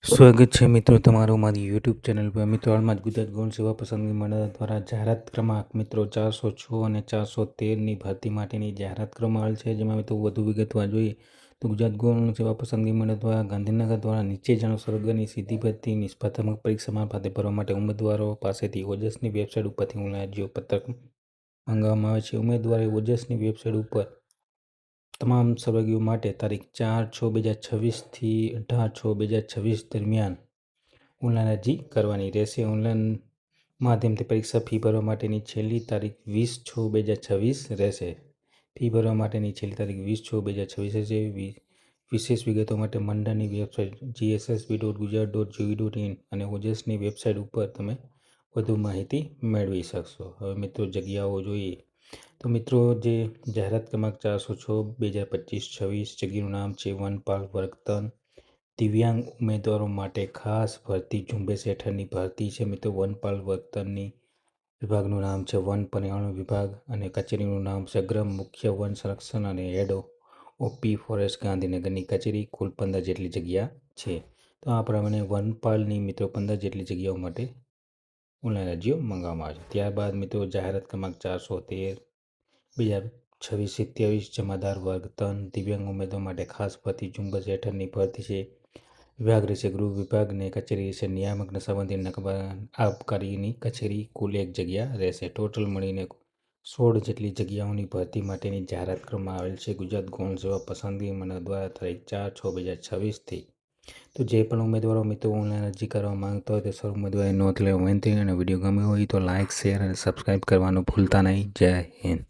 સ્વાગત છે મિત્રો તમારું મારી યુટ્યુબ ચેનલ પર. મિત્રો હાલમાં જ ગુજરાત ગૌણ સેવા પસંદગી મંડળ દ્વારા જાહેરાત ક્રમાંક મિત્રો 406 અને 413ની ભરતી માટેની જાહેરાત કરવામાં આવેલ છે. જેમાં મિત્રો વધુ વિગતવાર જોઈએ તો ગુજરાત ગૌણ સેવા પસંદગી મંડળ દ્વારા ગાંધીનગર દ્વારા નીચે જણાવેલ સ્વર્ગની સીધી ભરતીની સ્પર્ધાત્મક પરીક્ષામાં ખાતે ભરવા માટે ઉમેદવારો પાસેથી ઓજસની વેબસાઇટ ઉપરથી ઓનલાઈન અરજીઓ પત્રક મંગાવવામાં આવે છે. ઉમેદવારે ઓજસની વેબસાઇટ ઉપર તમામ સર્વગીઓ માટે તારીખ 4/6/2026 થી 18/6/2026 દરમિયાન ઓનલાઈન અરજી કરવાની રહેશે. ઓનલાઈન માધ્યમથી પરીક્ષા ફી ભરવા માટેની છેલ્લી તારીખ 20/6/2026 રહેશે. ફી ભરવા માટેની છેલ્લી તારીખ 20/6/2026 રહેશે. વિશેષ વિગતો માટે મંડળની વેબસાઇટ gssb.gujarat.gov.in અને ઓજસની વેબસાઇટ ઉપર તમે વધુ માહિતી મેળવી શકશો. હવે મિત્રો જગ્યાઓ જોઈએ તો મિત્રો જે જાહેરાત ક્રમાંક 406/2025-26 જગ્યાનું નામ છે વનપાલ વર્ગ 3. દિવ્યાંગ ઉમેદવારો માટે ખાસ ભરતી ઝુંબેશ હેઠળની ભરતી છે. મિત્રો વનપાલ વર્ગ 3ની વિભાગનું નામ છે વન પર્યાવરણ વિભાગ અને કચેરીનું નામ છે અગ્ર મુખ્ય વન સંરક્ષણ અને હેડ ઓપી ફોરેસ્ટ ગાંધીનગરની કચેરી. કુલ 15 જેટલી જગ્યા છે. તો આ પ્રમાણે વનપાલની મિત્રો 15 જેટલી જગ્યાઓ માટે ઓનલાઈન અરજીઓ મંગાવવામાં આવે છે. ત્યારબાદ મિત્રો જાહેરાત ક્રમાંક 413/2026-27 જમાદાર વર્ગ 3 દિવ્યાંગ ઉમેદવારો માટે ખાસ ભરતી ઝુંબેશ હેઠળની ભરતી છે. વિભાગ રહેશે ગૃહ વિભાગ ને કચેરી રહેશે નિયામક સંબંધી આબકારીની કચેરી. કુલ 1 જગ્યા રહેશે. ટોટલ મળીને 16 જેટલી જગ્યાઓની ભરતી માટેની જાહેરાત કરવામાં આવેલ છે ગુજરાત ગૌણ સેવા પસંદગી મંડળ દ્વારા તારીખ 4/6/2026 તો જે પણ ઉમેદવારો મિત્રો ઓનલાઈન અરજી કરવા માંગતા હોય તો સૌ ઉમેદવારે નોંધ લેવા વિનંતી. અને વિડીયો ગમ્યો હોય તો લાઇક, શેર અને સબસ્ક્રાઈબ કરવાનું ભૂલતા નહીં. જય હિન્દ.